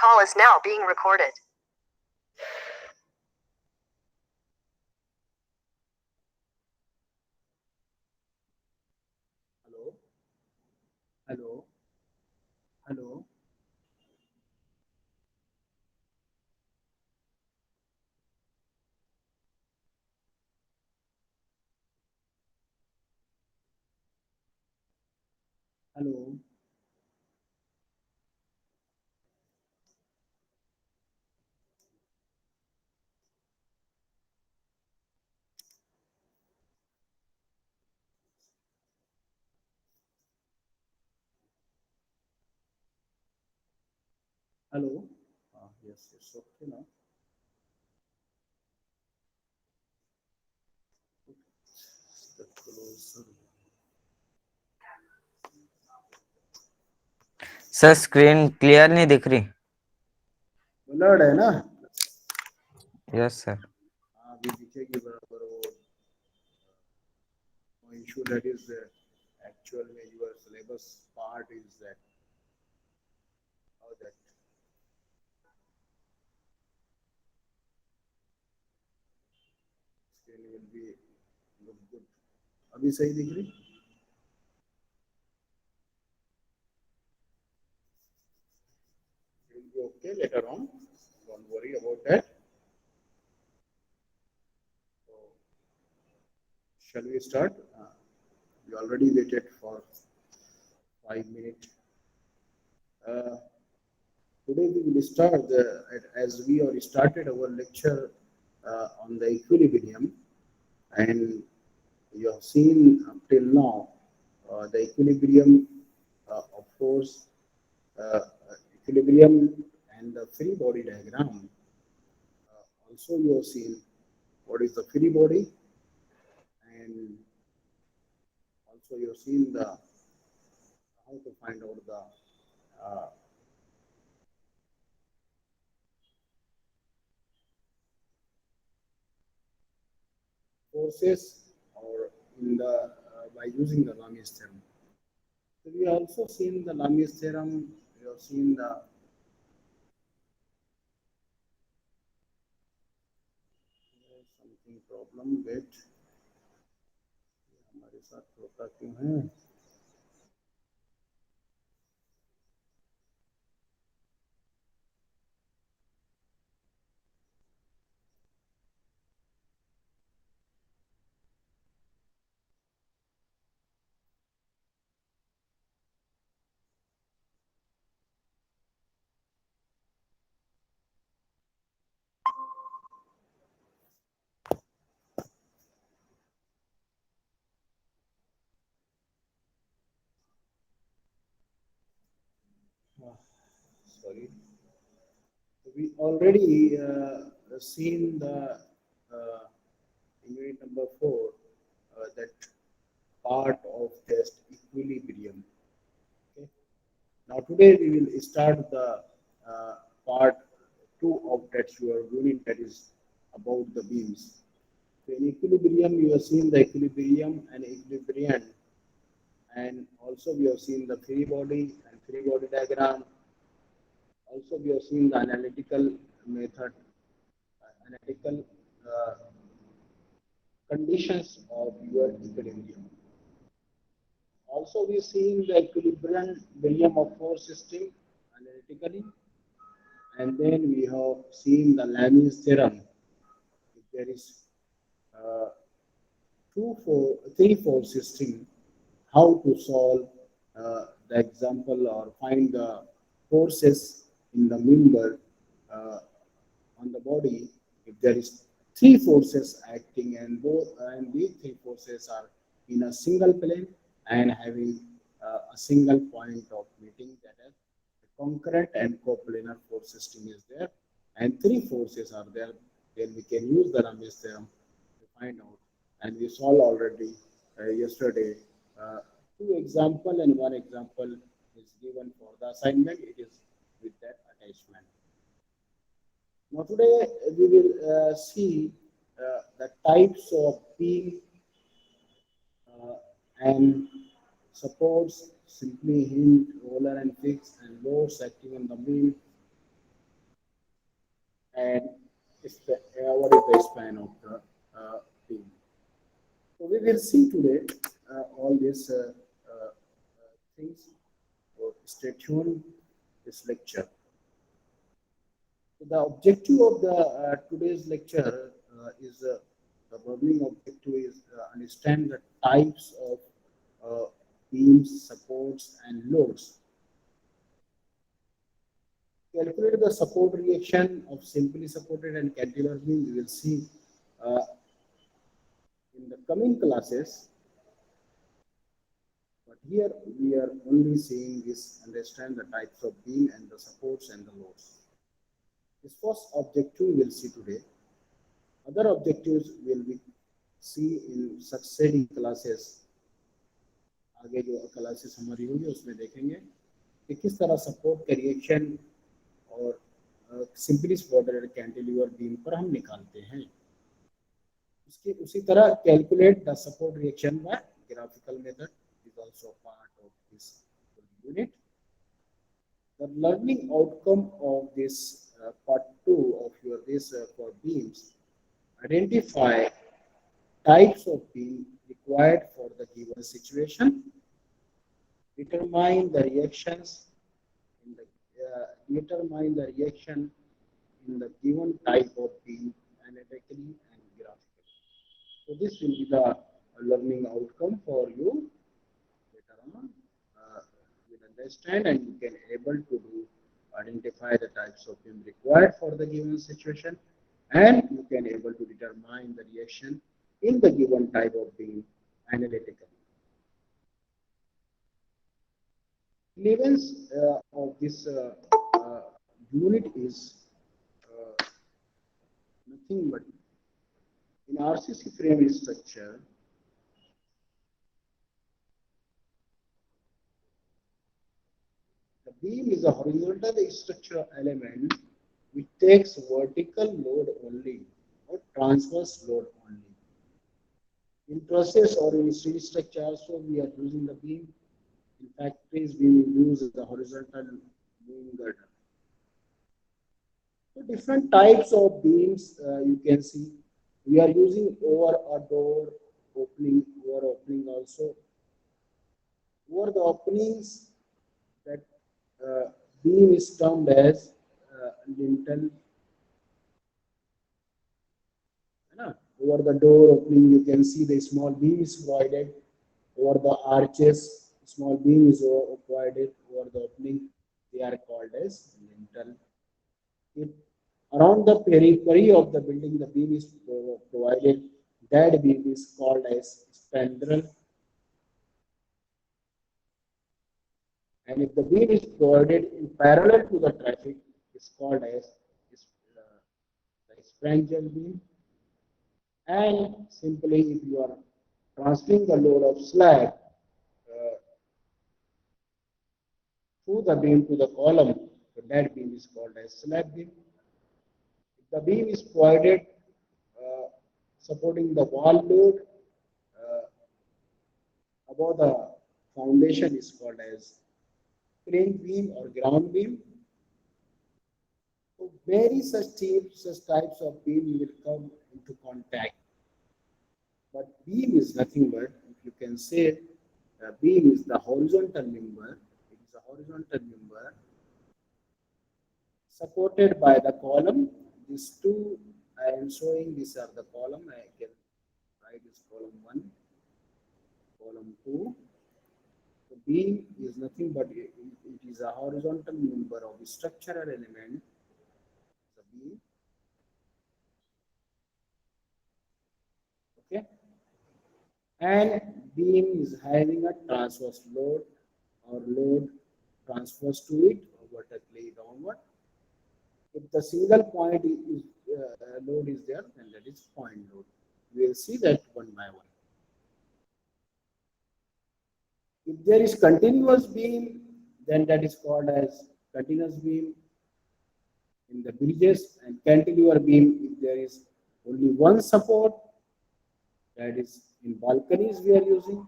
call is now being recorded. Hello, hello, hello. Hello, hello. Yes, it's okay now. The closer. Sir screen clear नहीं दिख रही। Blurred है ना? Yes sir. हाँ, अभी दिखेगी बराबर वो issue that is actual में your syllabus part is that how that screen will be look good. अभी सही दिख रही? It will be okay later on. Don't worry about that. So, shall we start? We already waited for 5 minutes. Uh, Today we will start as we already started our lecture on the equilibrium, and you have seen up till now the equilibrium of force, uh, equilibrium and the free body diagram. Also, you have seen what is the free body, and also you have seen the how to find out the forces or in the by using the Lami's theorem. So we also seen the Lami's theorem. We have seen the something problem with हमारे साथ होता क्यों है? Sorry. We already seen the in unit number 4 that part of test equilibrium. Okay. Now today we will start the part 2 of that your unit that is about the beams. So in equilibrium you have seen the equilibrium and equilibrium, and also we have seen the free body and free body diagram. Also we have seen the analytical method, analytical uh, conditions of your equilibrium. Also, we seen the equilibrium of force system analytically, and then we have seen the Lami's theorem. If there is uh, three force system, how to solve the example or find the forces in the member uh, on the body. If there is three forces acting, and both and these three forces are in a single plane and having a single point of meeting, that is concurrent and coplanar force system is there, and three forces are there, then we can use the Ramesh theorem to find out. And we saw already yesterday two example, and one example is given for the assignment. It is with that attachment. Now today we will see the types of beam uh, and supports, simply hinge, roller and fixed, and loads acting on the beam. and what is the span of the beam. So we will see today all these things. So stay tuned this lecture. So the objective of the today's lecture is the burning objective is understand the types of uh, beams, supports, and loads. Calculate the support reaction of simply supported and cantilever beam. We will see uh, in the coming classes. But here we are only seeing this, understand the types of beam and the supports and the loads. This first objective we will see today. Other objectives will be see in succeeding classes. आगे जो classes हमारी होंगी उसमें देखेंगे कि किस तरह support का रिएक्शन और सिंपली सपोर्टेड कैंटिलीवर बीम पर हम निकालते हैं. उसकी उसी तरह calculate the support reaction by graphical method is also part of this unit. The learning outcome of this part 2 of your this for beams, identify types of beam required for the given situation, determine the reactions in the determine the reaction in the given type of beam analytically and graphically. So this will be the learning outcome for you later on. You understand and you can able to do identify the types of beam required for the given situation, and you can able to determine the reaction in the given type of beam analytically. Relevance of this unit is nothing but in RCC frame structure. The beam is a horizontal structural element which takes vertical load only or transverse load only. In process or in steel structure also we are using the beam. In factories we use the horizontal beam girder. So different types of beams you can see. We are using over a door opening, over opening also. Over the openings, that beam is termed as lintel. Over the door opening, you can see the small beam is provided. Over the arches, small beam is provided. Over the opening, they are called as lintel. If around the periphery of the building, the beam is provided, that beam is called as spandrel. And if the beam is provided in parallel to the traffic, it's called as the sprangial beam. And simply, if you are transferring the load of slab through the beam to the column, so that beam is called as slab beam. If the beam is provided supporting the wall load above the foundation is called as crane beam or ground beam. So various such types of beam will come into contact. But beam is nothing but, if you can say, beam is the horizontal member. It is a horizontal member supported by the column. These two I am showing. These are the column. I can write this column 1, column 2. The beam is nothing but it is a horizontal member of the structural element. The beam. Okay. And beam is having a transverse load or load transfers to it vertically downward. If the single point is load is there, then that is point load. We will see that one by one. If there is continuous beam, then that is called as continuous beam. In the bridges and cantilever beam, if there is only one support, that is in balconies we are using.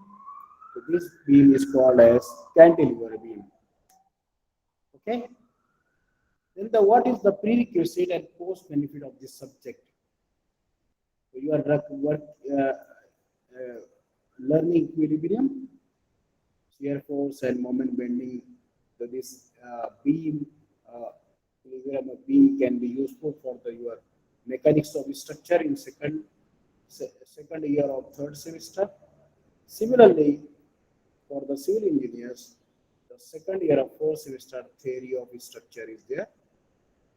So this beam is called as cantilever beam. Okay. Then the what is the prerequisite and post benefit of this subject? So you are learning equilibrium, shear force, and moment bending. So this beam, equilibrium of beam can be useful for the your mechanics of structure in second year of third semester. Similarly, for the civil engineers, the second year of fourth semester theory of structure is there.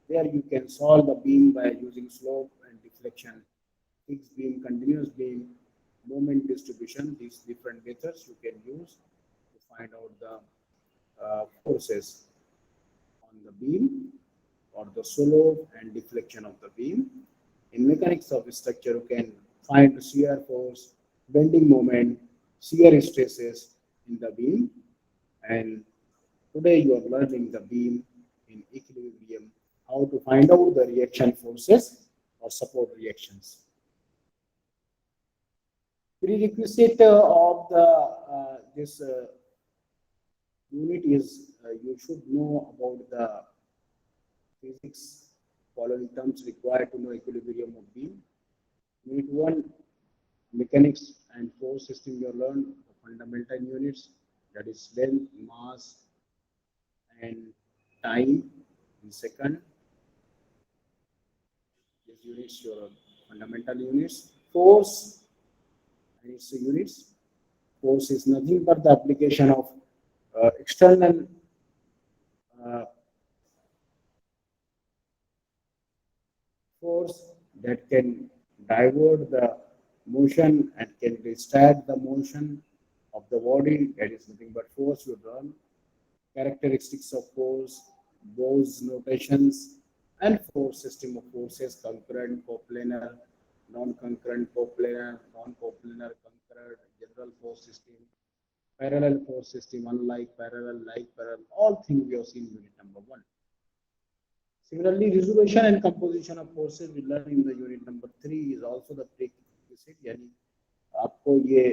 There you can solve the beam by using slope and deflection, fixed beam, continuous beam, moment distribution. These different methods you can use to find out the forces on the beam or the slope and deflection of the beam. In mechanics of structure, you can find shear force, bending moment, shear stresses in the beam. And today you are learning the beam in equilibrium, how to find out the reaction forces or support reactions. Prerequisite of the this unit is you should know about the physics following terms required to know equilibrium of beam. Unit 1, mechanics and force system you learn the fundamental units, that is length, mass, and time in second. These units your fundamental units. Force and its units. Force is nothing but the application of external uh, force that can divert the motion and can restart the motion of the body. That is nothing but force you learn. Characteristics of force, Bose notations, and force system of forces, concurrent, coplanar, non-concurrent, coplanar, non-coplanar, concurrent, general force system, parallel force system, unlike parallel, like parallel, all things we have seen in unit number 1. Similarly, resolution and composition of forces we learn in the unit number 3 is also the prerequisite, यानी आपको ये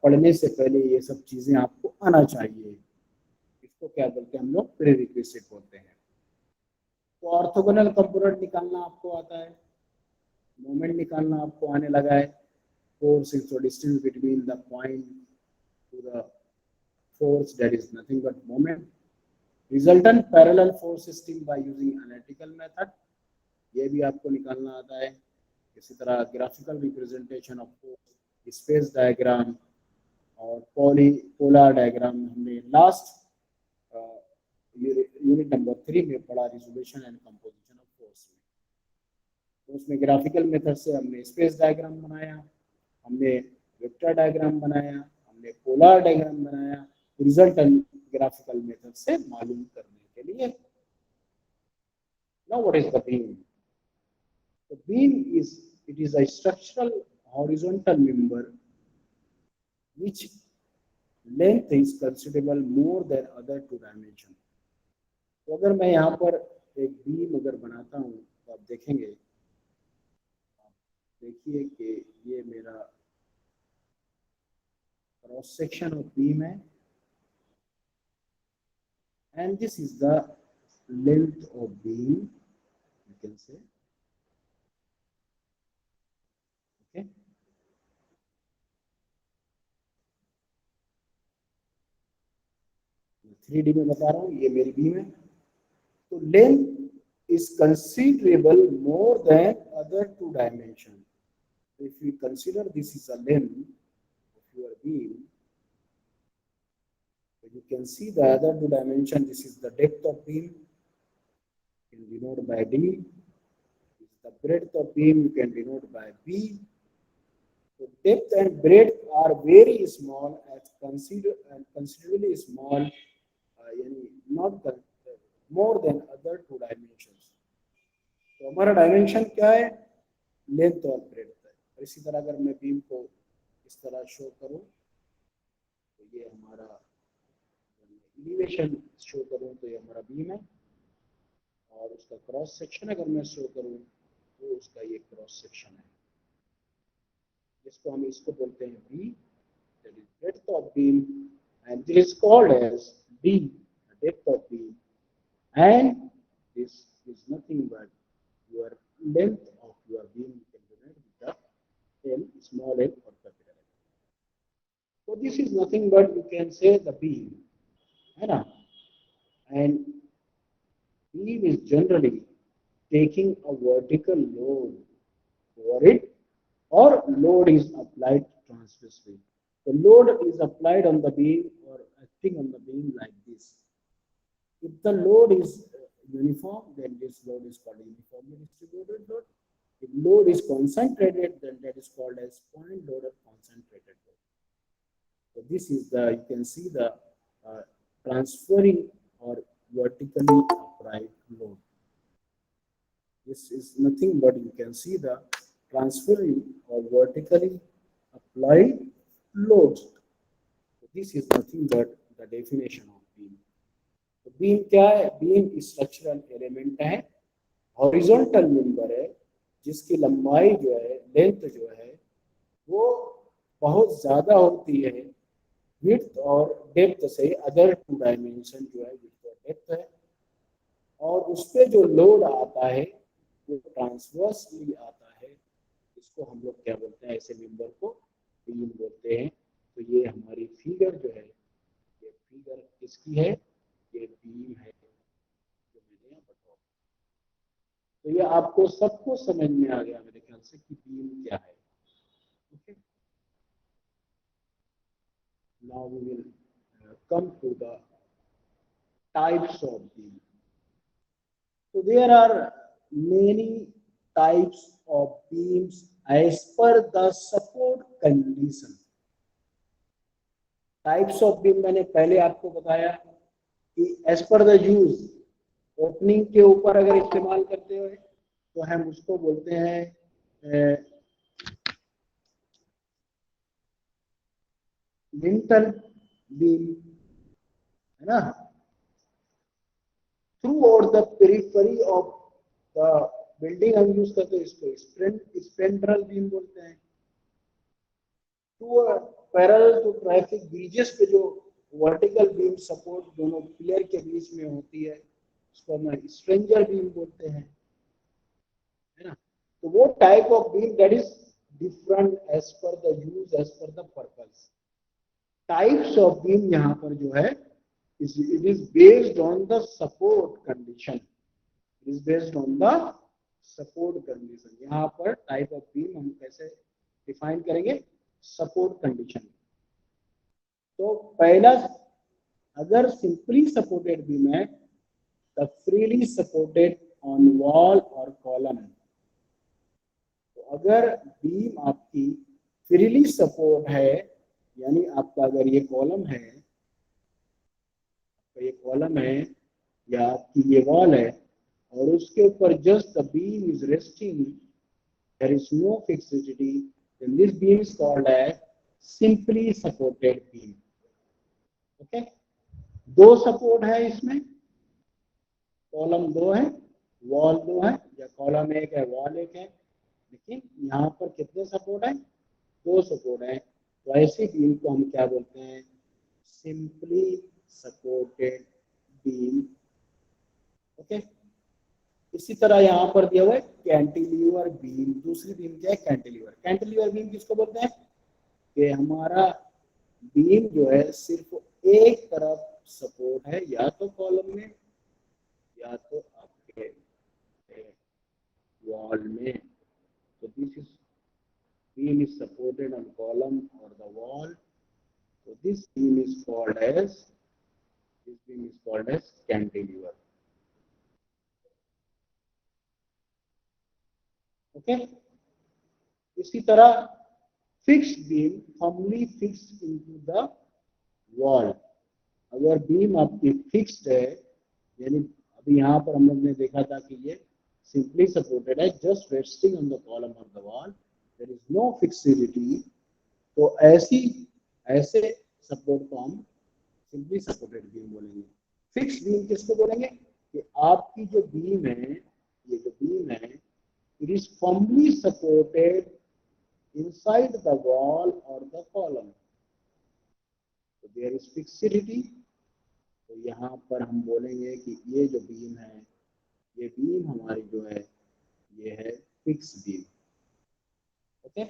पढ़ने से पहले ये सब चीजें आपको आना चाहिए. इसको क्या बोलते हैं हम लोग? प्रीरिक्विजिट बोलते हैं. तो ऑर्थोगोनल कंपोनेंट निकालना आपको आता है, मोमेंट निकालना आपको आने लगा है, force is the distance between the point to the force, that is nothing but moment. Resultant parallel force system by using analytical method, ये भी आपको निकालना आता है. इसी तरह graphical representation of force, space diagram और पोलर डायग्राम हमने लास्ट यूनिट नंबर 3 में पढ़ा, resolution and composition of force में. तो उसमें ग्राफिकल मेथड से हमने स्पेस डायग्राम बनाया, हमने वेक्टर डायग्राम बनाया, हमने पोलर डायग्राम बनाया, रिजल्टेंट ग्राफिकल मेथड से मालूम करने के लिए. Now what is the beam? The beam is a structural horizontal member which length is considerable more than other two dimension. तो अगर मैं यहाँ पर एक बीम अगर बनाता हूँ तो आप देखेंगे, आप देखिए कि ये मेरा क्रॉस सेक्शन ऑफ बीम है and this is the length of beam, you can say. Okay. Three D में बता रहा हूँ, ये मेरी बीम है. तो length is considerable more than other two dimension. If we consider this is a length of your beam, you can see the other two dimension. This is the depth of beam, you can denote by D. This is the breadth of beam, you can denote by B. So depth and breadth are very small, as considerably small, not more than other two dimensions. तो हमारा dimension क्या है? Length और breadth है. और इसी तरह अगर मैं बीम को इस तरह शो करूं तो ये हमारा एलिवेशन शो करूं तो ये हमारा बीम है, और उसका क्रॉस सेक्शन अगर मैं शो करूं तो उसका ये क्रॉस सेक्शन है, जिसको हम इसको बोलते हैं B, that is breadth of beam, and this is called as D, depth of beam, and this is nothing but your length of your beam you can denote with the L, small l or capital L. So this is nothing but you can say the beam, है ना? And beam is generally taking a vertical load over it, or load is applied transversely. The load is applied on the beam or acting on the beam like this. If the load is uniform, then this load is called uniformly distributed load. If load is concentrated, then that is called as point load or concentrated load. So this is the, you can see the transferring or vertically upright load. This is nothing but you can see the transferring or vertically applied loads. So this is nothing but the definition of beam. तो beam क्या है? Beam structural element है, horizontal member है, जिसकी लंबाई जो है, length जो है, वो बहुत ज्यादा होती है विड्थ और डेप्थ से। अदर टू डायमेंशन जो है विड्थ और डेप्थ है, और उस पे जो लोड आता है वो ट्रांसवर्सली आता है। इसको हम लोग क्या बोलते हैं? ऐसे मेंबर को बीम बोलते हैं। तो ये हमारी फिगर जो है, ये फिगर किसकी है? ये बीम है जो मैंने यहाँ बताया। तो ये आपको सबको समझ में आ गया मेरे ख्याल से कि बीम क्या है। Okay, now we will come to the types of beam. So there are many types of beams as per the support condition. Types of beam मैंने पहले आपको बताया कि as per the use, opening के ऊपर अगर इस्तेमाल करते हुए तो हम उसको बोलते हैं लिंटल बीम, है ना? Throughout the periphery of the building हम यूज करते हैं इसको स्पेंड्रल बीम बोलते हैं। पैरेलल टू ट्रैफिक ब्रिजेस पे जो वर्टिकल बीम सपोर्ट दोनों पिलर के बीच में होती है उसको हम स्ट्रेंजर बीम बोलते हैं, है ना? तो वो type of beam that is different as per the use, as per the purpose. Types of beam यहाँ पर जो है it is based on the support condition. It is based on the support condition. यहाँ पर type of beam हम कैसे define करेंगे? Support condition. तो पहला, अगर सिंपली सपोर्टेड बीम है the freely supported on wall और कॉलम। तो अगर बीम आपकी फ्रीली सपोर्ट है, यानी आपका अगर ये कॉलम है, ये कॉलम है या आपकी ये वॉल है और उसके ऊपर just the beam is resting, there is no fixity, then this beam is called as simply supported beam. Okay, दो सपोर्ट है इसमें, कॉलम दो है, वॉल दो है, या कॉलम एक है वॉल एक है, लेकिन यहाँ पर कितने सपोर्ट है? दो सपोर्ट है। तो ऐसी बीम को हम क्या बोलते हैं? Simply supported beam. ओके, इसी तरह यहाँ पर दिया हुआ है कैंटिलीवर बीम। दूसरी बीम क्या है? कैंटिलीवर। कैंटिलीवर बीम किसको बोलते हैं? कि हमारा बीम जो है सिर्फ एक तरफ सपोर्ट है, या तो कॉलम में या तो आपके वॉल में। तो this is beam is supported on column और the wall. So this beam is called as cantilever. Okay. इसी तरह fixed beam firmly fixed into the wall. अगर बीम आपकी फिक्स्ड है, यानी अभी यहाँ पर हम लोग ने देखा था कि ये सिंपली सपोर्टेड है, just resting on the column और the wall, there is no fixity. तो ऐसे सपोर्ट को हम सिंपली सपोर्टेड बीम बोलेंगे। फिक्स्ड बीम किसको बोलेंगे? कि आपकी जो बीम है, ये जो बीम है, it is firmly supported inside the wall और द कॉलम, तो देयर इज फिक्सिडिटी। तो यहाँ पर हम बोलेंगे कि ये जो बीम है ये बीम हमारी जो है ये है फिक्स बीम। ओके,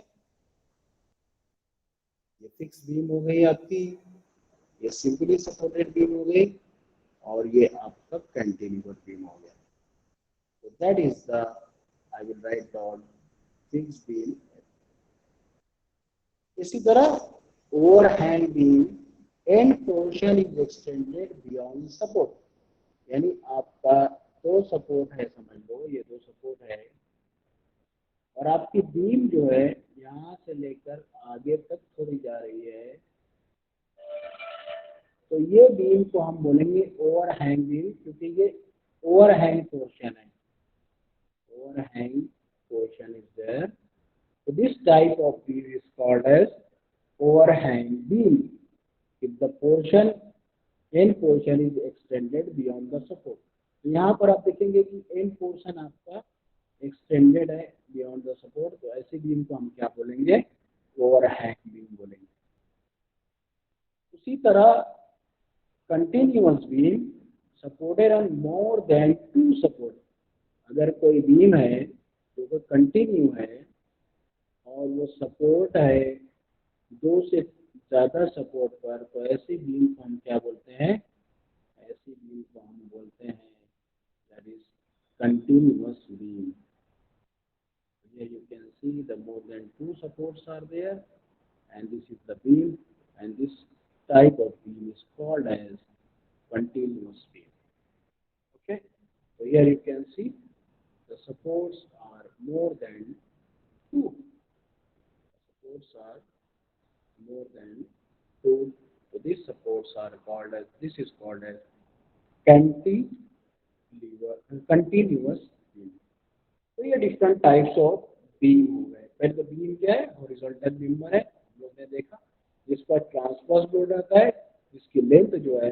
ये फिक्स बीम हो गई आपकी, ये सिंपली सपोर्टेड बीम हो गई, और ये आपका कैंटिलीवर बीम हो गया। So that is the, I will write down fixed beam। इसी तरह overhang beam end portion is extended beyond support, यानी आपका दो सपोर्ट है, समझ लो ये दो सपोर्ट है, और आपकी बीम जो है यहाँ से लेकर आगे तक थोड़ी जा रही है, तो ये बीम को हम बोलेंगे ओवरहैंग बीम, क्योंकि ये ओवरहैंग पोर्शन है, overhang portion is there. So this type of beam is called as overhang beam if the portion end portion is extended beyond the support। तो यहाँ पर आप देखेंगे कि end portion आपका extended है beyond the support, तो ऐसी बीम को हम क्या बोलेंगे, overhang beam बोलेंगे। उसी तरह continuous beam supported on more than two support, अगर कोई बीम है जो कंटिन्यू है और वो सपोर्ट है दो से ज्यादा सपोर्ट पर, तो ऐसी बीम को हम क्या बोलते हैं, ऐसी बीम को हम बोलते हैं that is continuous beam. Here you can see the more than two supports are there, and this is the beam, and this type of beam is called as continuous beam। Okay, so here you can see the supports are more than two, supports are more than two, so these supports are called as, this is called as cantilever, continuous beam। तो ये different types of beam हो गए। पहले तो beam क्या है, horizontal beam है, हम लोग ने देखा, जिस पर ट्रांसवर्स लोड आता है, जिसकी लेंथ जो है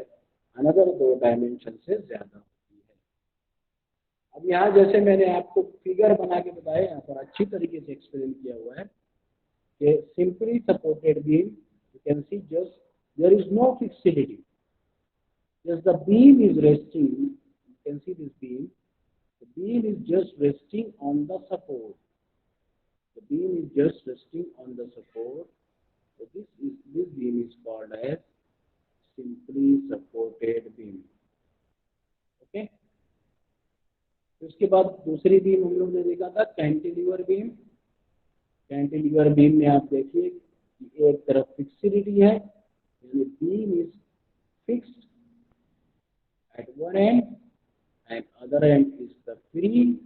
अनदर दो डायमेंशन से ज्यादा होती है। अब यहाँ जैसे मैंने आपको फिगर बना के बताया, यहाँ पर अच्छी तरीके से एक्सप्लेन किया हुआ है कि simply supported beam, you can see just there is no fixity, just the beam is resting, you can see this beam, the beam is just resting on the support, the beam is just resting on the support, so this beam is called as simply supported beam। okay, उसके बाद दूसरी beam हम लोग ने देखा था cantilever beam. Cantilever beam में आप देखिए कि एक तरफ फिक्सिडिटी है, यानी beam is fixed at one and and other and is the free,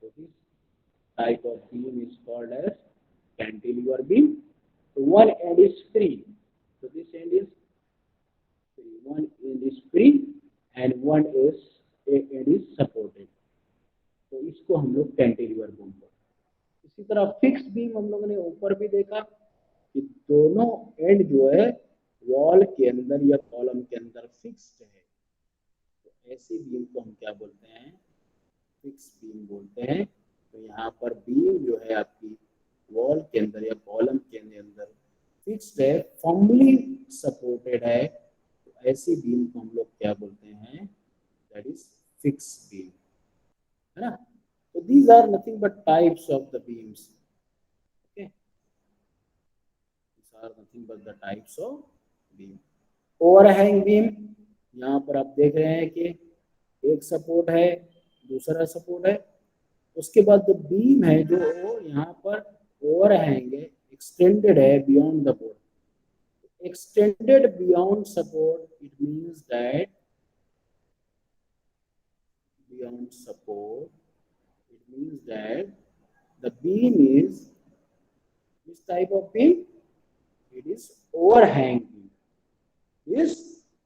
so this type of beam is called as cantilever beam। So one end is free, so this end is free, one end is free and one end is supported, तो इसको हम लोग cantilever beam बोलते हैं। इसी तरह fix beam हम लोगों ने ऊपर भी देखा कि दोनों एंड जो है वॉल के अंदर या कॉलम के अंदर फिक्स्ड है, तो ऐसी बीम को हम क्या बोलते हैं, फिक्स बीम बोलते हैं। तो यहाँ पर बीम जो है आपकी वॉल के अंदर या कॉलम के अंदर फिक्स्ड है, फर्मली सपोर्टेड है, तो ऐसी बीम को हम लोग क्या बोलते हैं, दैट इज फिक्स बीम, है ना। So these are nothing but types of the beams। Okay, these are nothing but the types of beam। Overhang beam, यहाँ पर आप देख रहे हैं कि एक सपोर्ट है, दूसरा सपोर्ट है, उसके बाद जो बीम है जो यहाँ पर ओवरहैंग है, एक्सटेंडेड है beyond the board. Extended beyond support, it means that beyond support, it means that the beam is this type of beam, it is overhang beam, is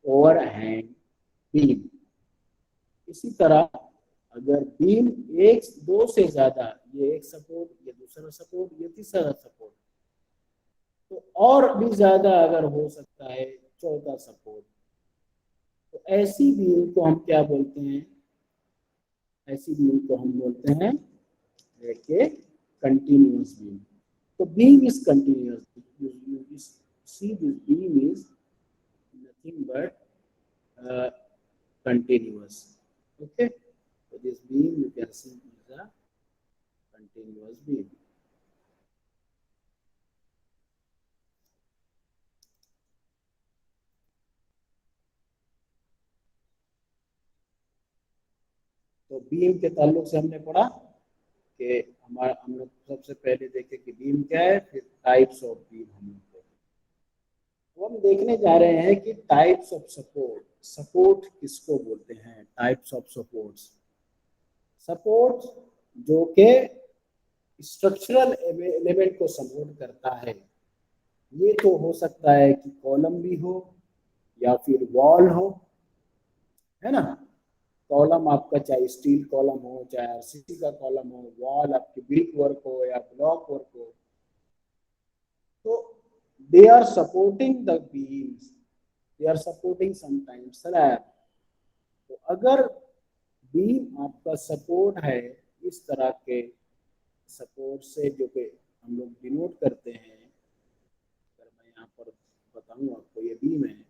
overhang beam। इसी तरह अगर beam एक दो से ज्यादा, ये एक सपोर्ट, ये दूसरा सपोर्ट, ये तीसरा सपोर्ट, तो और भी ज्यादा अगर हो सकता है चौथा सपोर्ट, तो ऐसी बीम को हम क्या बोलते हैं, ऐसी बीम को हम बोलते हैं continuous beam। So beam is continuous, you see this beam is nothing but continuous। Okay, so this beam AC is a continuous beam. तो बीम के ताल्लुक से हमने पढ़ा कि हमारा हम लोग सबसे पहले देखे कि बीम क्या है, फिर टाइप्स ऑफ बीम हम लोग देखे। तो हम देखने जा रहे हैं कि टाइप्स ऑफ सपोर्ट, सपोर्ट किसको बोलते हैं, टाइप्स ऑफ सपोर्ट्स। सपोर्ट जो के स्ट्रक्चरल एलिमेंट को सपोर्ट करता है, ये तो हो सकता है कि कॉलम भी हो या फिर वॉल हो, है ना। कॉलम आपका चाहे स्टील कॉलम हो, चाहे आरसीसी का कॉलम हो, वॉल आपकी ब्रिक वर्क हो या ब्लॉक वर्क हो, तो they are supporting the beams, they are supporting sometimes slab. तो अगर बीम आपका सपोर्ट है, इस तरह के सपोर्ट से जो कि हम लोग डिनोट करते हैं, अगर मैं यहाँ पर बताऊँ आपको, ये बीम है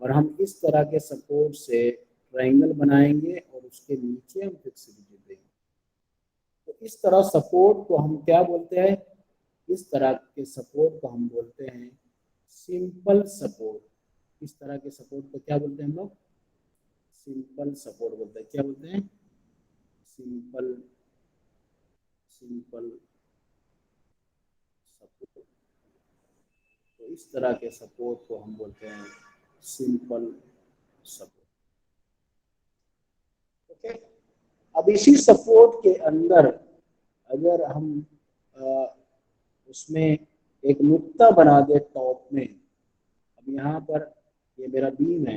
और हम इस तरह के सपोर्ट से ट्रायंगल बनाएंगे और उसके नीचे हम फिक्सिबिलिटी देंगे। तो इस तरह सपोर्ट को हम क्या बोलते हैं, इस तरह के सपोर्ट को हम बोलते हैं सिंपल सपोर्ट। इस तरह के सपोर्ट को क्या बोलते हैं हम लोग, सिंपल सपोर्ट बोलते हैं। क्या बोलते हैं, सिंपल सिंपल सपोर्ट। तो इस तरह के सपोर्ट को हम बोलते हैं सिंपल सपोर्ट। ओके। अब इसी सपोर्ट के अंदर अगर हम उसमें एक नुक्ता बना दे टॉप में, अब यहाँ पर ये मेरा बीम है,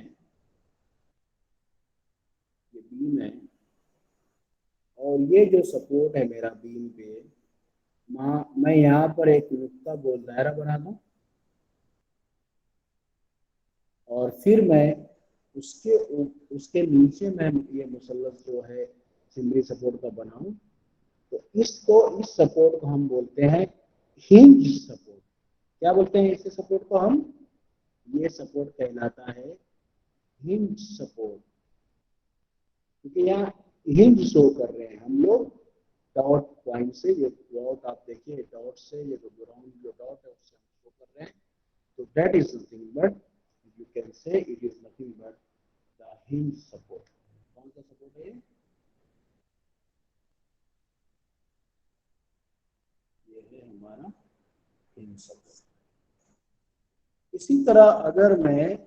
ये बीम है और ये जो सपोर्ट है मेरा बीम पे, मैं यहाँ पर एक नुक्ता गोल दायरा बना दूं और फिर मैं उसके उसके नीचे मैं ये मुसल्लस जो है सिमरी सपोर्ट का बनाऊं, तो इस सपोर्ट को हम बोलते हैं हिंज सपोर्ट। क्या बोलते हैं इस सपोर्ट को हम, ये सपोर्ट कहलाता है हिंज सपोर्ट, क्योंकि यहाँ हिंज शो कर रहे हैं हम लोग डॉट पॉइंट से। ये डॉट आप देखिए, डॉट से ये जो ग्राउंड जो डॉट है उससे हम शो कर रहे हैं, तो that is nothing but, you can say it is nothing but the hinge support. कौन सा सपोर्ट है ये है हमारा हिंज सपोर्ट। इसी तरह अगर मैं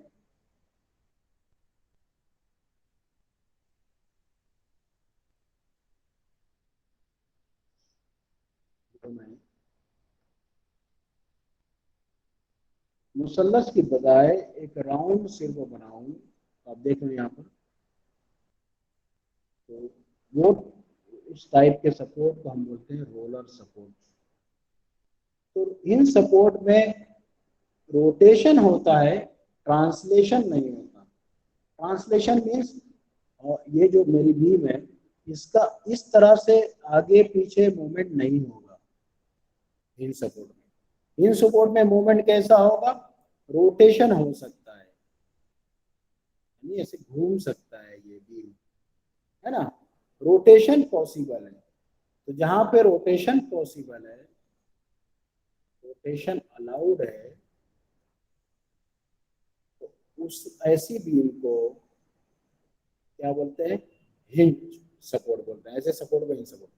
मुसल्लस की बजाय एक राउंड सिर्फ बनाऊं, आप देख रहे हैं यहाँ पर, तो वो उस टाइप के सपोर्ट को हम बोलते हैं रोलर सपोर्ट। तो इन सपोर्ट में रोटेशन होता है, ट्रांसलेशन नहीं होता। ट्रांसलेशन मीन्स ये जो मेरी बीम है इसका इस तरह से आगे पीछे मूवमेंट नहीं होगा। इन सपोर्ट में, इन सपोर्ट में मूवमेंट कैसा होगा, रोटेशन हो सकता है, यानी ऐसे घूम सकता है ये बीम, है ना, रोटेशन पॉसिबल है। तो जहां पे रोटेशन पॉसिबल है, रोटेशन अलाउड है, तो उस ऐसी बीम को क्या बोलते हैं, हिंज सपोर्ट बोलते हैं। ऐसे सपोर्ट को हिंज सपोर्ट।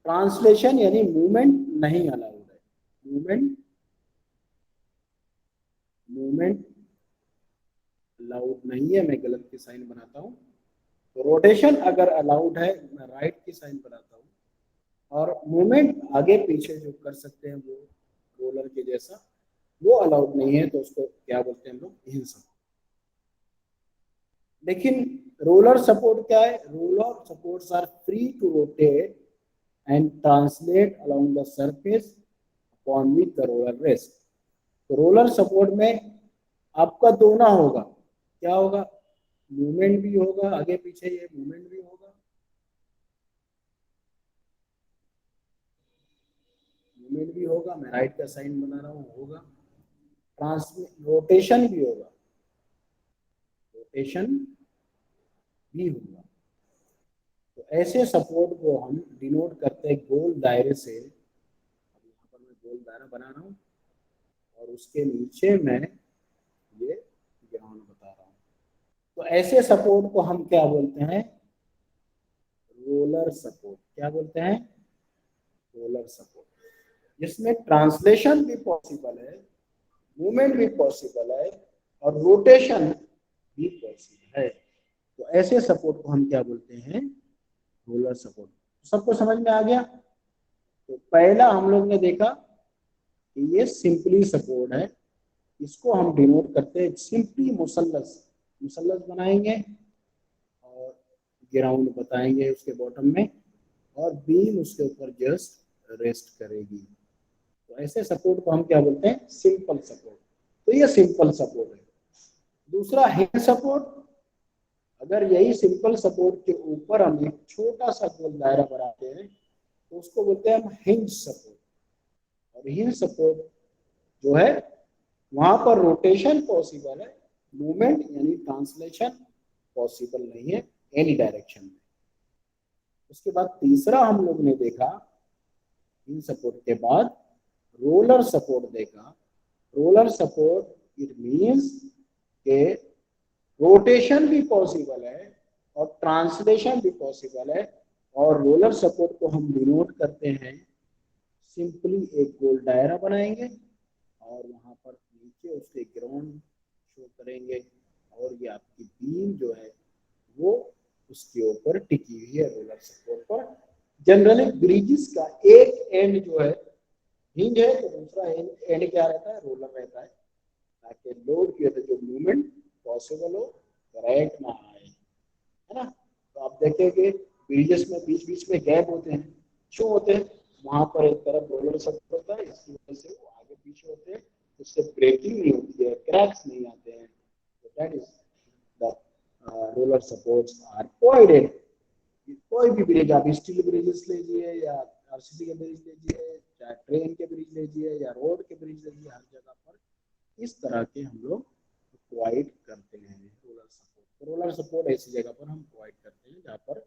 ट्रांसलेशन यानी मूवमेंट नहीं अलाउड है, मूवमेंट मूवमेंट अलाउड नहीं है। मैं गलत की साइन बनाता हूँ, तो रोटेशन अगर अलाउड है मैं राइट की साइन बनाता हूँ, और मूवमेंट आगे पीछे जो कर सकते हैं वो रोलर के जैसा, वो अलाउड नहीं है, तो उसको क्या बोलते हैं हम लोग, हिंज सपोर्ट। लेकिन रोलर सपोर्ट क्या है, roller supports are free to rotate and translate along the surface upon which the roller rest. तो रोलर सपोर्ट में आपका दोनों होगा, क्या होगा, मूवमेंट भी होगा आगे पीछे, ये मूवमेंट भी होगा, मूवमेंट भी होगा, मैं राइट का साइन बना रहा हूँ, होगा, रोटेशन भी होगा, रोटेशन भी होगा। तो तो ऐसे सपोर्ट को हम डिनोट करते हैं गोल दायरे से। यहाँ पर मैं गोल दायरा बना रहा हूँ और उसके नीचे मैं ये ग्राउंड बता रहा हूँ। तो ऐसे सपोर्ट को हम क्या बोलते हैं? Roller support. क्या बोलते हैं? Roller support. जिसमें ट्रांसलेशन भी पॉसिबल है, मूवमेंट भी पॉसिबल है और रोटेशन भी पॉसिबल है। तो ऐसे सपोर्ट को हम क्या बोलते हैं? Roller support. सबको समझ में आ गया? तो पहला हम लोग ने देखा कि ये सिंपली सपोर्ट है, इसको हम डिनोट करते हैं सिंपली मुसल्लस। मुसल्लस बनाएंगे और ग्राउंड बताएंगे उसके बॉटम में और बीम उसके ऊपर जस्ट रेस्ट करेगी। तो ऐसे सपोर्ट को हम क्या बोलते हैं? Simple support. तो ये सिंपल सपोर्ट है। दूसरा हिंज सपोर्ट। अगर यही सिंपल सपोर्ट के ऊपर हम एक छोटा सा गोल दायरा बनाते हैं तो उसको बोलते हैं हम हिंज सपोर्ट। और हिंज सपोर्ट जो है वहां पर रोटेशन पॉसिबल है, मूवमेंट यानी ट्रांसलेशन पॉसिबल नहीं है एनी डायरेक्शन में। उसके बाद तीसरा हम लोग ने देखा हिंज सपोर्ट के बाद रोलर सपोर्ट देखा। रोलर सपोर्ट इट मींस के रोटेशन भी पॉसिबल है और ट्रांसलेशन भी पॉसिबल है। और रोलर सपोर्ट को हम डिनोट करते हैं सिंपली एक गोल दायरा बनाएंगे और वहां पर नीचे उसके ग्राउंड शो करेंगे और ये आपकी बीम जो है वो उसके ऊपर टिकी हुई है रोलर सपोर्ट पर। जनरली ब्रिजेस का एक एंड जो है हिंज है तो दूसरा एंड क्या रहता है? रोलर रहता है, ताकि लोड की वजह से जो मूवमेंट पॉसिबल हो, क्रैक ना आए, है ना। तो आप देखेंगे ब्रिजेस में बीच बीच में गैप होते हैं, क्यों होते हैं? वहां पर एक तरफ रोलर सपोर्ट होता है, इसकी वजह से वो आगे पीछे होते हैं, उससे ब्रेकिंग नहीं होती है, क्रैक्स नहीं आते हैं। तो that is the roller supports are provided. कोई भी ब्रिज, आप स्टील ब्रिजेस लीजिए या आरसीसी के ब्रिज लीजिए, चाहे ट्रेन के ब्रिज लीजिए या रोड के ब्रिज लीजिए, हर जगह पर इस तरह के हम लोग प्रोवाइड करते हैं रोलर सपोर्ट। रोलर सपोर्ट ऐसी जगह पर हम प्रोवाइड करते हैं जहाँ पर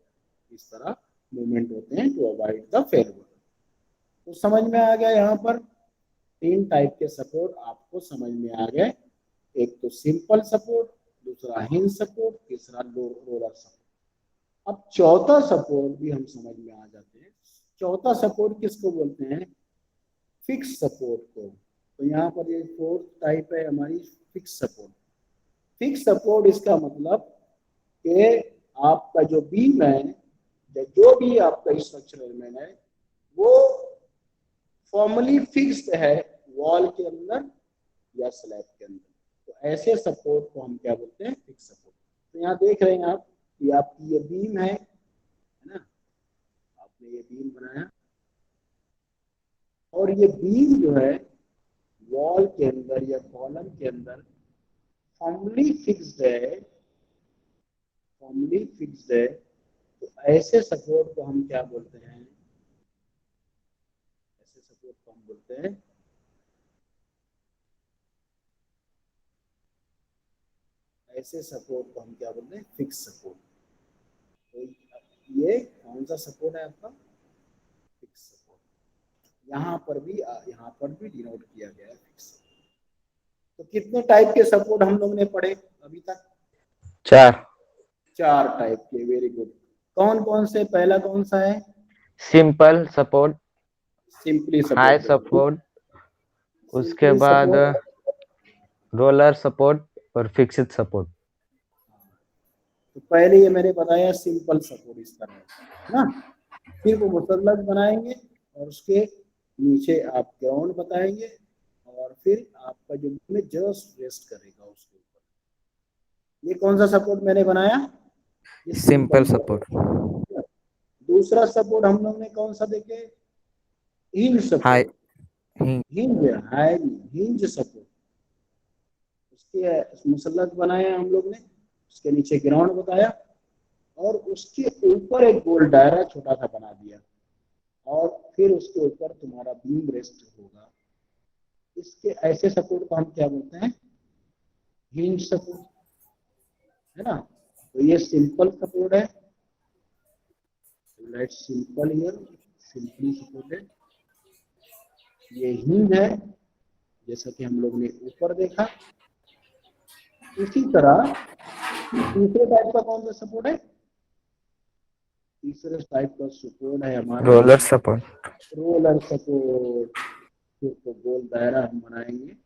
इस तरह मूवमेंट होते हैं टू अवॉइड द फेलियर। तो समझ में आ गया? यहाँ पर तीन टाइप के सपोर्ट आपको समझ में आ गए। एक तो सिंपल सपोर्ट, दूसरा हिंज सपोर्ट, तीसरा रोलर सपोर्ट। अब चौथा सपोर्ट भी हम समझ में आ जाते हैं। चौथा सपोर्ट किसको बोलते हैं? फिक्स सपोर्ट को। तो यहाँ पर ये फोर्थ टाइप है हमारी फिक्स सपोर्ट। फिक्स सपोर्ट इसका मतलब कि आपका जो बीम है या जो भी आपका स्ट्रक्चरल एलिमेंट है वो फॉर्मली फिक्स्ड है वॉल के अंदर या स्लैब के अंदर। तो ऐसे सपोर्ट को हम क्या बोलते हैं? Fix support. तो यहाँ देख रहे हैं आप कि आपकी ये बीम है ना, आपने ये बीम बनाया और ये बीम जो है वॉल के अंदर या कॉलम के अंदर फॉर्मली फिक्स्ड है, फॉर्मली फिक्स्ड है। तो ऐसे सपोर्ट को हम क्या बोलते हैं? ऐसे सपोर्ट को हम बोलते हैं ऐसे सपोर्ट को हम क्या बोलते हैं? Fix support. तो ये कौन सा सपोर्ट है आपका? Fix support. यहाँ पर भी डिनोट किया गया है फिक्स। तो कितने टाइप के सपोर्ट हम लोग ने पढ़े अभी तक? 4। 4 टाइप के। Very good. कौन कौन से? पहला कौन सा है? Simple support, simply high support. Support, उसके सिंपली बाद सपोर्ट, रोलर सपोर्ट और फिक्स्ड सपोर्ट। तो पहले ये मैंने बताया सिंपल सपोर्ट इस तरह है ना। फिर वो मुसल्लस बनाएंगे और उसके नीचे आप ग्राउंड बताएंगे और फिर आपका जो में जस्ट रेस्ट करेगा उसके ऊपर। ये कौन सा सपोर्ट मैंने बनाया? ये सिंपल सिंपल सपोर्ट। सपोर्ट। दूसरा सपोर्ट हम लोग ने कौन सा देखे? Hinge high support. Hinge high hinge support. उसके मुसल्लस बनाया हम लोग ने, उसके नीचे ग्राउंड बताया और उसके ऊपर एक गोल दायरा छोटा सा बना दिया और फिर उसके ऊपर तुम्हारा बीम रेस्ट होगा। इसके ऐसे सपोर्ट को हम क्या बोलते हैं? हिंज सपोर्ट, है ना। तो ये सिंपल सपोर्ट है। Right simple here, simply supported. ये हिंज है, जैसा कि हम लोग ने ऊपर देखा। इसी तरह तीसरे टाइप का कौन सा सपोर्ट है? तीसरे टाइप का सपोर्ट है हमारा रोलर सपोर्ट। Roller support. तो गोल दायरा हम बनाएंगे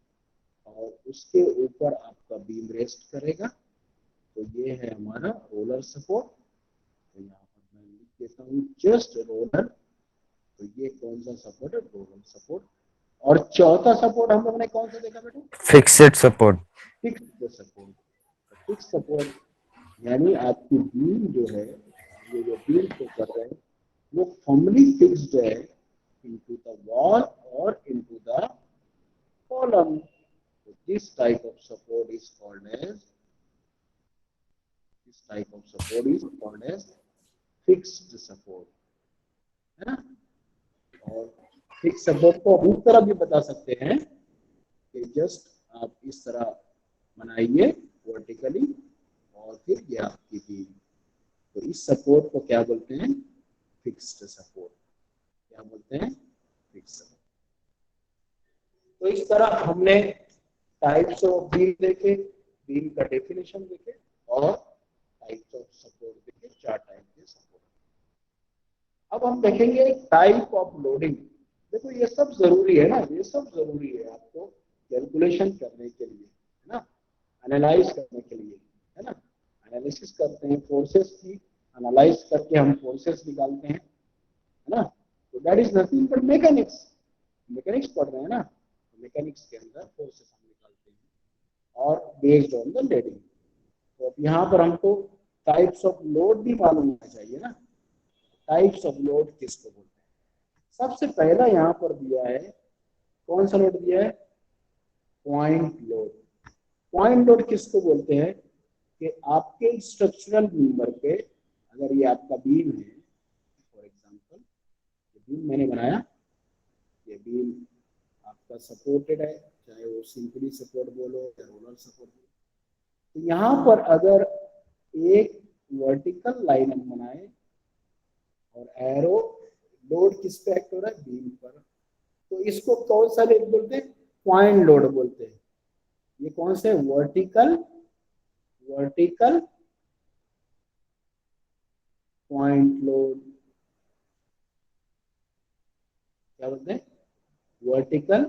और उसके ऊपर आपका बीम रेस्ट करेगा। तो ये है हमारा रोलर सपोर्ट। तो यहाँ पर मैं लिख देता हूँ जस्ट रोलर। तो ये कौन सा सपोर्ट है? Roller support. और चौथा सपोर्ट हम लोग ने कौन सा देखा बेटा? Fixed support. Fixed support. Fix support यानी आपकी बीम जो है, ये जो बीम को कर रहे हैं वो फर्मली फिक्स्ड है into the wall or into the column. So this type of support is called as fixed support, है ना? और फिक्स सपोर्ट को इस तरह भी बता सकते हैं कि जस्ट आप इस तरह बनाइए वर्टिकली और फिर ये आपकी बीम। तो इस सपोर्ट को क्या बोलते हैं? Fixed support. क्या बोलते हैं? Fixed support. तो इस तरह हमने टाइप्स ऑफ बीम देखे, बीम का डेफिनेशन देखे और टाइप्स ऑफ सपोर्ट देखे, 4 टाइप के सपोर्ट। अब हम देखेंगे टाइप ऑफ लोडिंग। देखो ये सब जरूरी है ना, ये सब जरूरी है आपको कैलकुलेशन करने के लिए, है ना, एनालाइज करने के लिए, है ना। एनालिसिस करते हैं फोर्सेस की, एनालाइज करके हम फोर्सेस निकालते हैं, है ना। तो that is nothing but mechanics. Mechanics पढ़ रहे हैं ना, मैकेनिक्स के अंदर फोर्सेस हम निकालते हैं और बेस्ड ऑन द लोडिंग। तो अब यहाँ पर हमको टाइप्स ऑफ लोड भी मालूम होना चाहिए ना। टाइप्स ऑफ लोड किसको बोलते हैं? सबसे पहला यहाँ पर दिया है, कौन सा लोड दिया है? Point load. पॉइंट लोड किसको बोलते हैं? कि आपके स्ट्रक्चरल मेंबर पे, अगर ये आपका बीम है, फॉर एग्जांपल ये बीम मैंने बनाया, ये बीम आपका सपोर्टेड है, चाहे वो सिंपली सपोर्ट बोलो या रोलर सपोर्ट बोलो। तो यहाँ पर अगर एक वर्टिकल लाइन हम बनाए और एरो लोड किस पे एक्ट हो रहा है? बीम पर। तो इसको कौन सा लोड बोलते हैं? पॉइंट लोड बोलते हैं। ये कौन से? Vertical vertical point load. क्या बोलते हैं? Vertical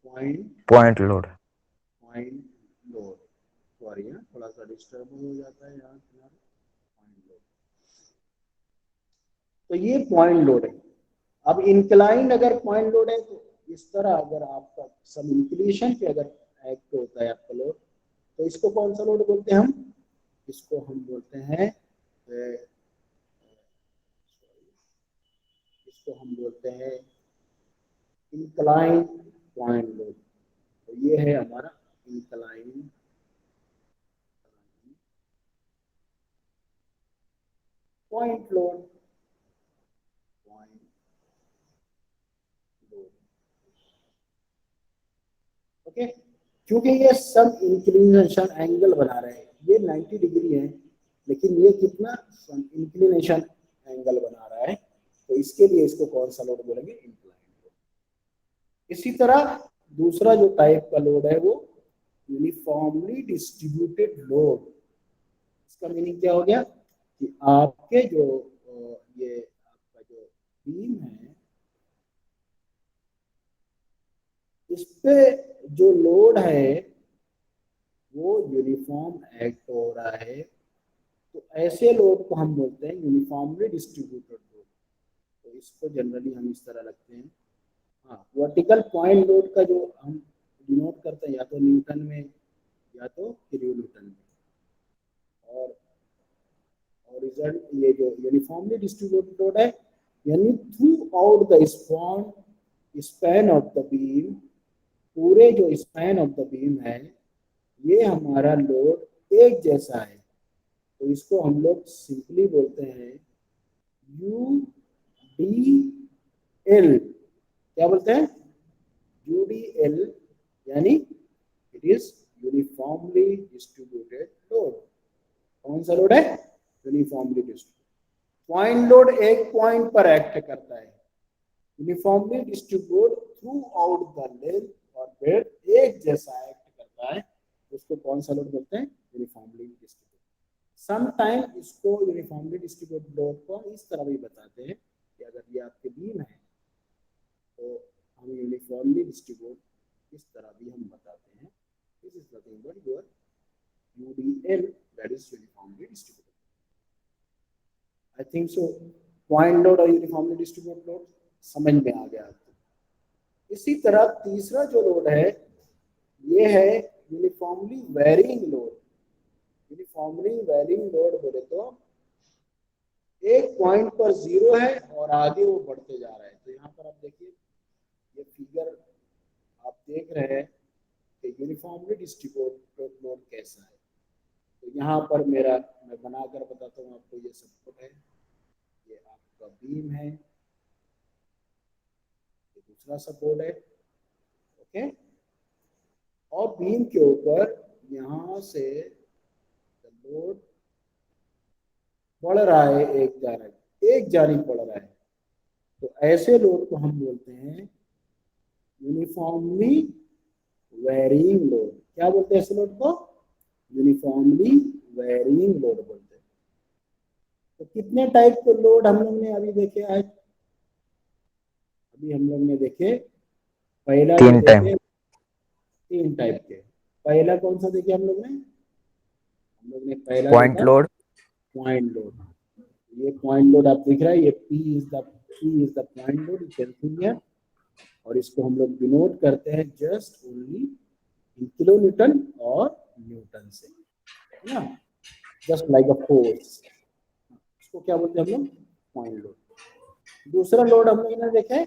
point load. Point load. Sorry थोड़ा सा डिस्टर्ब हो जाता है यहाँ पॉइंट लोड। तो ये पॉइंट लोड है। अब इंक्लाइन अगर पॉइंट लोड है तो इस तरह अगर आपका सब इंक्लिनेशन पे अगर एक्ट होता है आपका लोड, तो इसको कौन सा लोड बोलते हैं हम? इसको हम बोलते हैं इसको हम बोलते हैं इंक्लाइन पॉइंट लोड। तो ये है हमारा incline point load. Point load, okay. क्योंकि ये सब इंक्लिनेशन एंगल बना रहे हैं, ये 90 डिग्री है, लेकिन ये कितना इंक्लिनेशन एंगल बना रहा है, तो इसके लिए इसको कौन सा लोड बोलेंगे? Incline load. इसी तरह दूसरा जो टाइप का लोड है वो यूनिफॉर्मली डिस्ट्रीब्यूटेड लोड। इसका मीनिंग क्या हो गया? कि आपके जो ये आपका जो बीम है, इस पे जो लोड है वो यूनिफॉर्म एक्ट हो रहा है। तो ऐसे लोड को हम बोलते हैं यूनिफॉर्मली डिस्ट्रीब्यूटेड लोड। तो इसको जनरली हम इस तरह रखते हैं। हाँ, वर्टिकल पॉइंट लोड का जो हम डिनोट करते हैं या तो न्यूटन में या तो किलो न्यूटन में। और रिजल्ट ये जो यूनिफॉर्मली डिस्ट्रीब्यूटेड लोड है, यानी through out the span of the beam, पूरे जो स्पैन ऑफ द बीम है, ये हमारा लोड एक जैसा है। तो इसको हम लोग सिंपली बोलते हैं यू डी एल। क्या बोलते हैं? यू डी एल, यानी it is uniformly distributed load. कौन सा लोड है? Uniformly distributed. पॉइंट लोड एक पॉइंट पर एक्ट करता है, uniformly distribute through out the length और ब्रेड्थ एक जैसा एक्ट करता है, उसको कौन सा लोड बोलते हैं? Uniformly distribute. समटाइम इसको यूनिफॉर्मली डिस्ट्रीब्यूट लोड को इस तरह भी बताते हैं कि अगर ये आपके बीम है तो हम यूनिफॉर्मली डिस्ट्रीब्यूट इस तरह भी हम बताते हैं, this is nothing but your UDL, that is uniformly distributed. I think so point load और यूनिफॉर्मली डिस्ट्रीब्यूटेड लोड समझ में आ गया आपको। इसी तरह तीसरा जो लोड है ये है uniformly varying load. Uniformly varying load बोले तो एक पॉइंट पर जीरो है और आगे वो बढ़ते जा रहा है। तो यहाँ पर आप देखिए ये फिगर आप देख रहे हैं कि यूनिफॉर्मली डिस्ट्रीब्यूटेड लोड कैसा है। तो यहाँ पर मैं बनाकर बताता हूँ आपको, ये सपोर्ट है, ये आपका बीम है, ये दूसरा सपोर्ट है, ओके। और बीम के ऊपर यहाँ से लोड बढ़ रहा है, एक जानिब बढ़ रहा है, तो ऐसे लोड को हम बोलते हैं यूनिफॉर्मली वेरिंग लोड। क्या बोलते हैं ऐसे लोड को? यूनिफॉर्मली वेरिंग लोड बोलते हैं। तो कितने टाइप के लोड हम लोग ने अभी देखे आज? अभी हम लोग ने देखे पहला जो तीन टाइम। देखे 3 टाइप के। पहला कौन सा देखे हम लोग ने? हम लोग ने पहला पॉइंट देखा लोड। Point load. ये पॉइंट लोड आप दिख रहा है, ये P is the point load, you can see here. और इसको हम लोग डिनोट करते हैं just only in kilo Newton और न्यूटन से, है ना, जस्ट लाइक अ फोर्स। इसको क्या बोलते हैं हम लोग? Point load. दूसरा लोड हम लोग ने देखे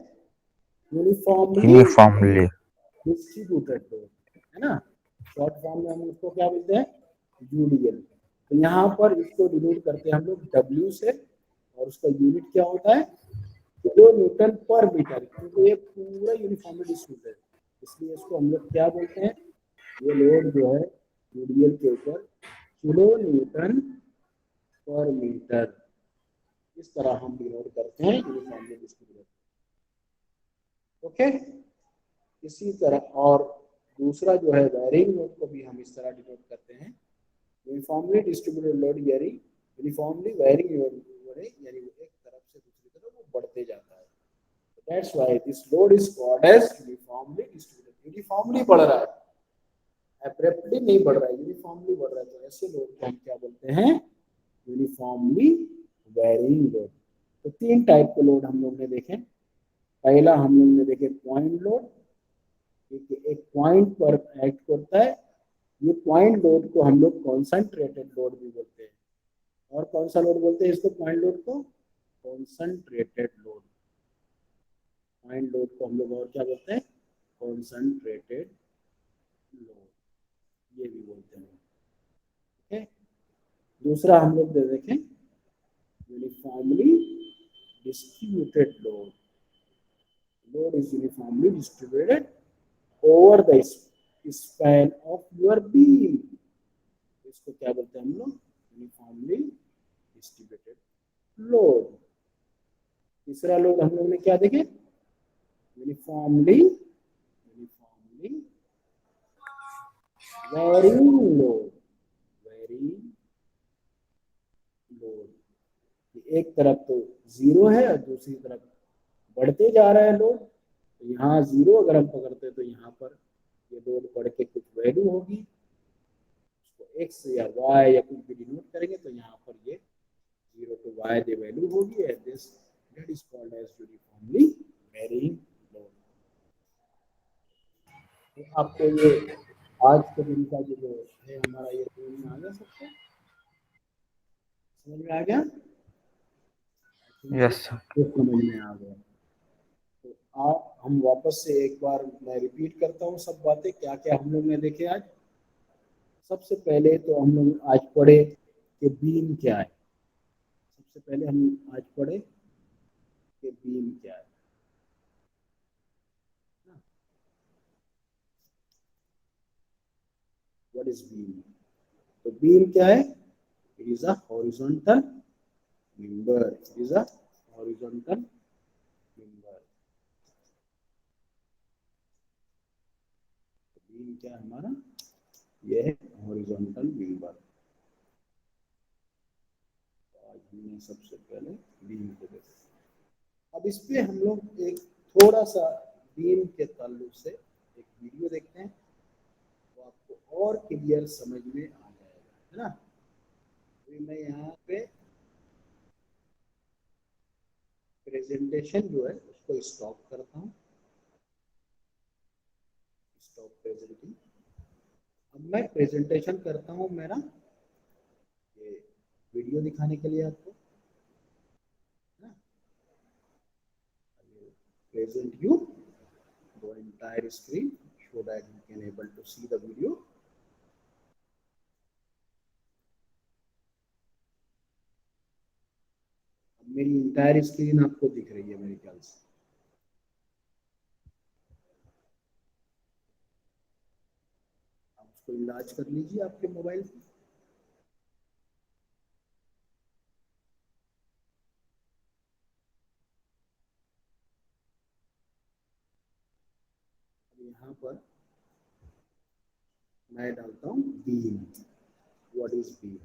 यूनिफॉर्मली यूनिफॉर्मली। डिस्ट्रीब्यूटेड लोड, है ना। शॉर्ट फॉर्म में हम इसको क्या बोलते हैं? यूडीएल। तो यहाँ पर इसको डिनोट करते हैं हम लोग डब्ल्यू से, और उसका यूनिट क्या होता है? किलो न्यूटन पर मीटर, क्योंकि ये पूरा यूनिफॉर्मली डिस्ट्रीब्यूटेड, इसलिए इसको हम लोग क्या बोलते हैं? ये लोड जो है यूडीएल के ऊपर किलो न्यूटन पर मीटर, इस तरह हम डिनोट करते हैं यूनिफॉर्मली डिस्ट्रीब्यूटेड, ओके। इसी तरह और दूसरा जो है वेरिंग लोड को भी हम इस तरह डिनोट करते हैं यूनिफॉर्मली डिस्ट्रीब्यूटेड लोड, यानी यूनिफॉर्मली वेरिंग लोड, यानी वो एक तरफ से दूसरी तरफ वो बढ़ते जाता है। That's why this load is called as uniformly distributed. Uniformly बढ़ रहा है, एब्रप्टली नहीं बढ़ रहा है, यूनिफॉर्मली बढ़ रहा है, तो ऐसे लोड को हम क्या बोलते हैं? Uniformly varying load. तो 3 टाइप के लोड हम लोग ने देखे। पहला हम लोग ने देखे पॉइंट लोड, एक पॉइंट पर एक्ट करता है, ये पॉइंट लोड को हम लोग कॉन्सेंट्रेटेड लोड भी बोलते हैं। और कौन सा लोड बोलते हैं इसको? पॉइंट लोड को कॉन्सेंट्रेटेड लोड। पॉइंट लोड को हम लोग और क्या बोलते हैं? कॉन्सेंट्रेटेड लोड, ये भी बोलते हैं, ओके। दूसरा हम लोग देखें uniformly distributed load. Load is uniformly distributed over the span of your beam, इसको क्या बोलते हैं हम लोग? Uniformly distributed load. तीसरा लोड हम लोग ने क्या देखे? Uniformly varying load. Varying load, एक तरफ तो जीरो है और दूसरी तरफ बढ़ते जा रहा है लोड। तो यहाँ जीरो अगर हम पकड़ते हैं तो यहाँ पर ये लोड बढ़ के कुछ वैल्यू होगी, उसको एक्स या वाई या कुछ भी डिनोट करेंगे, तो यहाँ पर ये 0 to y the value होगी, and this that is called as uniformly varying load। तो आपको ये आज के दिन का जो है हमारा ये समझ में आ गया सबको? समझ में आ गया? Yes sir. ये समझ में आ गया। तो आप हम वापस से एक बार मैं रिपीट करता हूँ सब बातें, क्या क्या हम लोग ने देखे आज। सबसे पहले तो हम लोग आज पढ़े कि बीम क्या है। सबसे पहले हम आज पढ़े कि बीम क्या है। What is beam? तो बीम क्या है? It is a horizontal member is a horizontal member. Beam क्या है हमारा, ये है हॉरिजॉन्टल member। आज हमने सबसे पहले बीम को देखा। अब इस पे हम लोग एक थोड़ा सा बीम के ताल्लुक से एक वीडियो देखते हैं, तो आपको और क्लियर समझ में आ जाएगा, है ना। तो मैं यहाँ पे प्रेजेंटेशन जो है उसको स्टॉप करता हूँ, स्टॉप प्रेजेंटिंग। अब मैं प्रेजेंटेशन करता हूँ मेरा ये वीडियो दिखाने के लिए आपको, है ना। Present you the entire screen so that you can able to see the video. अब मेरी इंटायर स्क्रीन आपको दिख रही है मेरे ख्याल से। आप उसको इलाज कर लीजिए आपके मोबाइल पे। यहाँ पर मैं डालता हूँ beam. What is beam?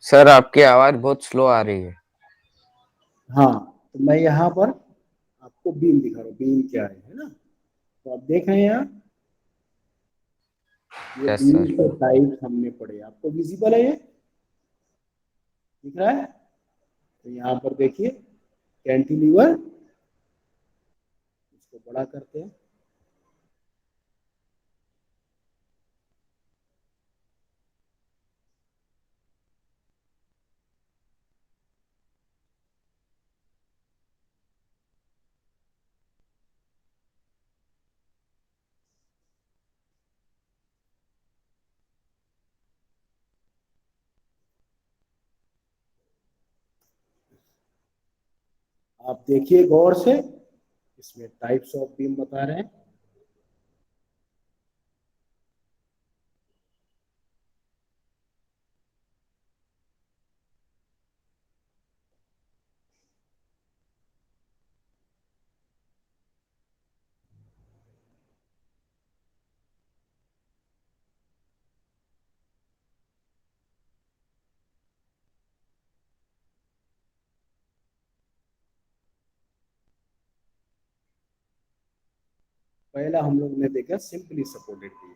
Sir आपकी आवाज बहुत स्लो आ रही है। हाँ, तो मैं यहाँ पर आपको बीम दिखा रहा हूँ, बीम क्या है ना। तो आप देख रहे हैं यहाँ ये यस बीम सर। के टाइप्स हमने पढ़े, आपको विजिबल है ये, दिख रहा है। तो यहाँ पर देखिए कैंटिलीवर, इसको बड़ा करते हैं। आप देखिए गौर से, इसमें टाइप्स ऑफ बीम बता रहे हैं। पहला हम लोग ने देखा simply supported beam.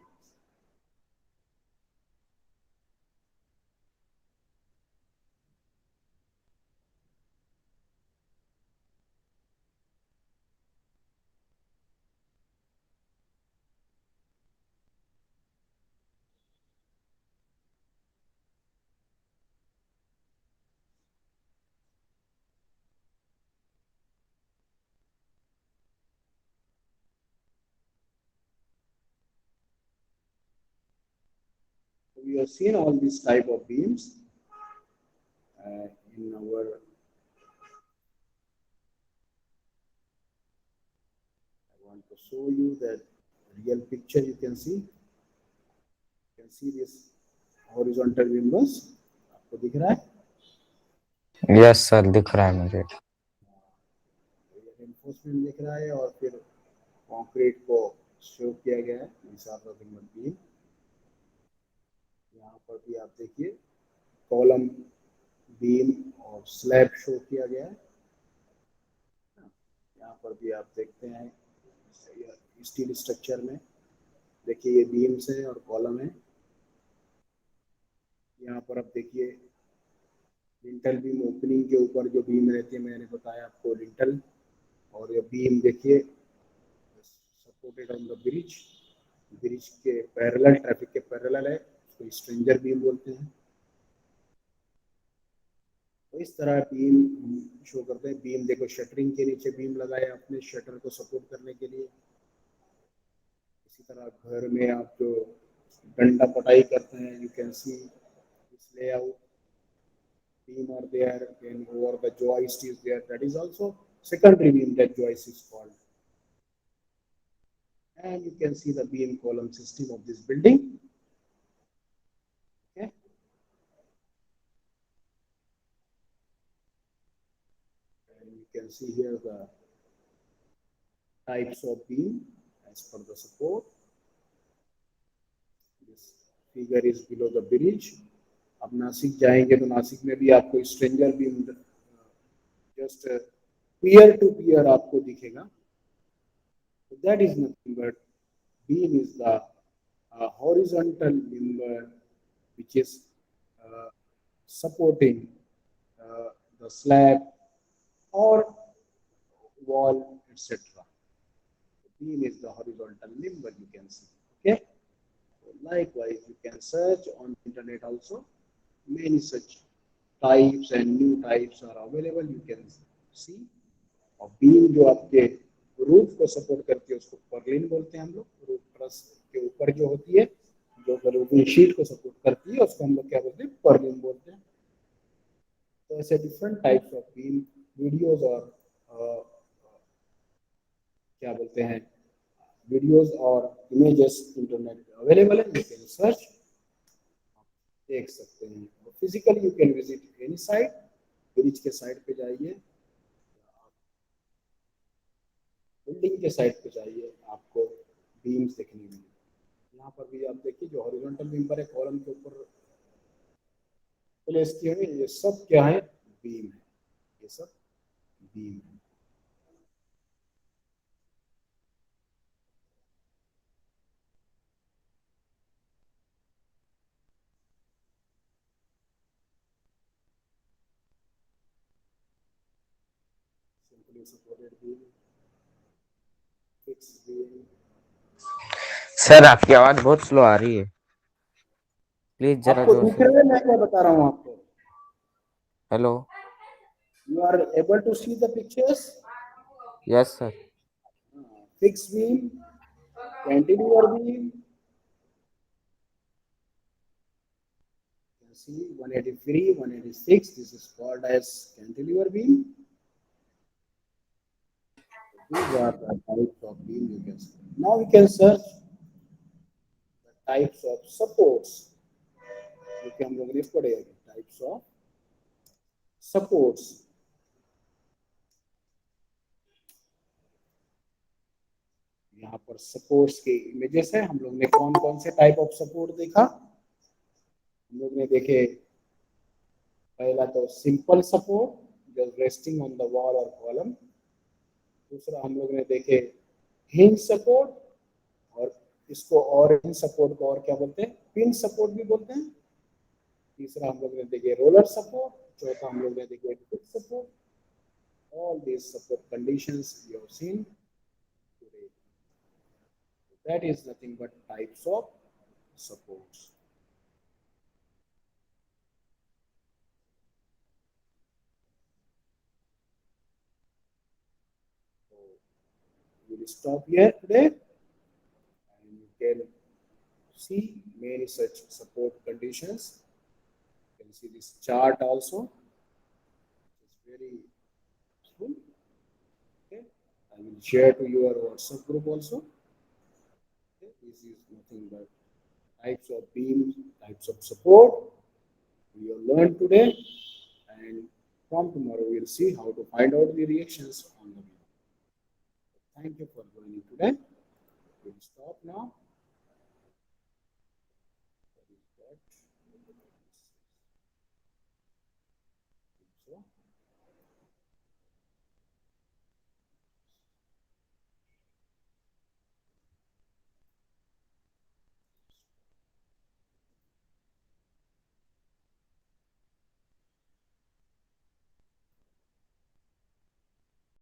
We have seen all these type of beams in our I want to show you that real picture. You can see this horizontal members, आपको दिख रहा है। यस सर दिख रहा है मुझे। रेनफोर्समेंट दिख रहा है और फिर कंक्रीट को शो किया गया है हिसाब से बीम। यहाँ पर भी आप देखिए कॉलम, बीम और स्लैब शो किया गया है। यहाँ पर भी आप देखते हैं स्टील स्ट्रक्चर में, देखिए ये बीम्स है और कॉलम है। यहाँ पर आप देखिए लिंटल बीम ओपनिंग के ऊपर जो बीम रहती है, मैंने बताया आपको लिंटल, और ये बीम देखिए supported on the bridge, bridge के पैरेलल, ट्रैफिक के पैरेलल है, उसको स्ट्रेंजर बीम बोलते हैं। तो इस तरह बीम शो करते हैं। बीम देखो शटरिंग के नीचे बीम लगाए अपने शटर को सपोर्ट करने के लिए। इसी तरह घर में आप जो डंडा पटाई करते हैं, you can see this layout, beam are there, then over the joist is there, that is also secondary beam, that joist is called. And you can see the beam column system of this building. Okay. you can see here the types of beam as per the support. This figure is below the bridge. अब नासिक जाएंगे तो नासिक में भी आपको stringer beam just pier to pier आपको दिखेगा. So that is nothing but beam is the horizontal member which is supporting the slab or wall, etc. Beam is the horizontal member you can see. Okay. So likewise, you can search on the internet also. Many such types and new types are available. You can see. और beam जो आपके roof को support करती है उसको Perlin बोलते हैं हम लोग. रूफ ट्रस के ऊपर जो होती है जो रूफिंग शीट को सपोर्ट करती है उसको हम लोग क्या बोलते हैं, पर्लिन बोलते हैं. तो ऐसे different types of beam videos और क्या बोलते हैं वीडियोस और इमेजेस इंटरनेट अवेलेबल है. यू कैन सर्च, देख सकते हैं. Physically you can visit any site. Bridge के साइड पे जाइए, बिल्डिंग के साइड पे जाइए, आपको बीम्स देखने मिलेंगे. यहाँ पर भी आप देखिए जो हॉरिजॉन्टल बीम पर है कॉलम के ऊपर प्लेस किए हुए, ये सब क्या है, बीम है. ये सब बीम है. Simply supported beam, fix beam. Sir आपकी आवाज बहुत स्लो आ रही है, प्लीज जरा आपको जोर दिख से. रहा है मैं क्या बता रहा हूँ आपको? Hello. You are able to see the pictures? Yes sir. Fixed beam, cantilever beam. You can see 183, 186. This is called as cantilever beam. These are the types of beam you can see. Now we can search the types of supports. क्योंकि हम लोग ने पढ़े types of supports. यहाँ पर supports के images है. हम लोग ने कौन कौन से टाइप ऑफ सपोर्ट देखा? हम लोग ने देखे पहला तो सिंपल सपोर्ट जो रेस्टिंग ऑन द वॉल और कॉलम. दूसरा हम लोग ने देखे हिंज सपोर्ट, और इसको और हिंज सपोर्ट को और क्या बोलते हैं, पिन सपोर्ट भी बोलते हैं. तीसरा हम लोग ने देखे रोलर सपोर्ट. चौथा हम लोग ने देखे fix support. All these support conditions you have seen today. That is nothing but types of supports. So we will stop here today, and you can see many such support conditions. You can see this chart also. It's very useful. Okay, I will share to your WhatsApp group also. Okay, this is nothing but types of beams, types of support we have learned today, and from tomorrow we'll see how to find out the reactions on the beam. Thank you for joining today. We'll stop now.